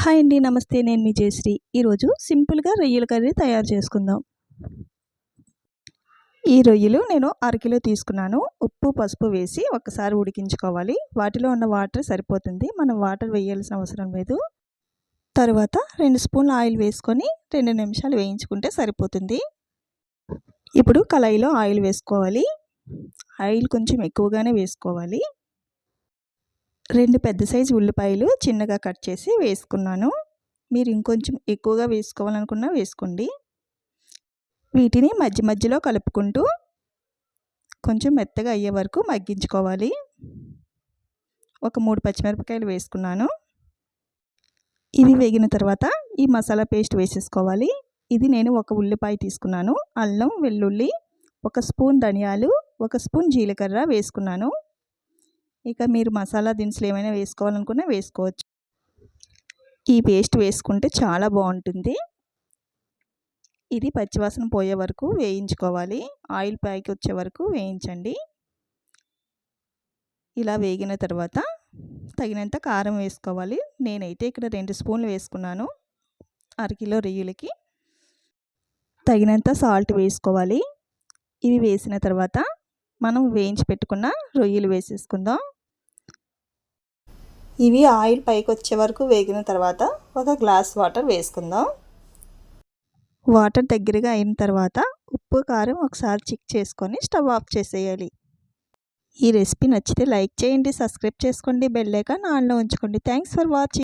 Hi అండి, నమస్తే. నేను మీ జయశ్రీ. ఈరోజు సింపుల్గా రొయ్యల కర్రీ తయారు చేసుకుందాం. ఈ రొయ్యలు నేను అరకిలో తీసుకున్నాను. ఉప్పు పసుపు వేసి ఒకసారి ఉడికించుకోవాలి. వాటిలో ఉన్న వాటర్ సరిపోతుంది, మనం వాటర్ వేయాల్సిన అవసరం లేదు. తర్వాత 2 స్పూన్ల ఆయిల్ వేసుకొని 2 నిమిషాలు వేయించుకుంటే సరిపోతుంది. ఇప్పుడు కళాయిలో ఆయిల్ వేసుకోవాలి. ఆయిల్ కొంచెం ఎక్కువగానే వేసుకోవాలి. 2 పెద్ద సైజు ఉల్లిపాయలు చిన్నగా కట్ చేసి వేసుకున్నాను. మీరు ఇంకొంచెం ఎక్కువగా వేసుకోవాలనుకున్నా వేసుకోండి. వీటిని మధ్య మధ్యలో కలుపుకుంటూ కొంచెం మెత్తగా అయ్యే వరకు మగ్గించుకోవాలి. ఒక 3 పచ్చిమిరపకాయలు వేసుకున్నాను. ఇవి వేగిన తర్వాత ఈ మసాలా పేస్ట్ వేసేసుకోవాలి. ఇది నేను ఒక ఉల్లిపాయ తీసుకున్నాను. అల్లం, వెల్లుల్లి, 1 స్పూన్ ధనియాలు, 1 స్పూన్ జీలకర్ర వేసుకున్నాను. ఇక మీరు మసాలా దినుసులు ఏమైనా వేసుకోవాలనుకున్నా వేసుకోవచ్చు. ఈ పేస్ట్ వేసుకుంటే చాలా బాగుంటుంది. ఇది పచ్చివాసన పోయే వరకు వేయించుకోవాలి. ఆయిల్ పైకి వచ్చే వరకు వేయించండి. ఇలా వేగిన తర్వాత తగినంత కారం వేసుకోవాలి. నేనైతే ఇక్కడ 2 స్పూన్లు వేసుకున్నాను. అరకిలో రొయ్యలకి. తగినంత సాల్ట్ వేసుకోవాలి. ఇవి వేసిన తర్వాత మనం వేయించి పెట్టుకున్న రొయ్యలు వేసేసుకుందాం. ఇవి ఆయిల్ పైకి వచ్చే వరకు వేగిన తర్వాత 1 గ్లాస్ వాటర్ వేసుకుందాం. వాటర్ దగ్గరగా అయిన తర్వాత ఉప్పు కారం ఒకసారి చెక్ చేసుకొని స్టవ్ ఆఫ్ చేసేయాలి. ఈ రెసిపీ నచ్చితే లైక్ చేయండి, సబ్స్క్రైబ్ చేసుకోండి, బెల్ ఐకాన్ ఆన్లో ఉంచుకోండి. Thanks for watching.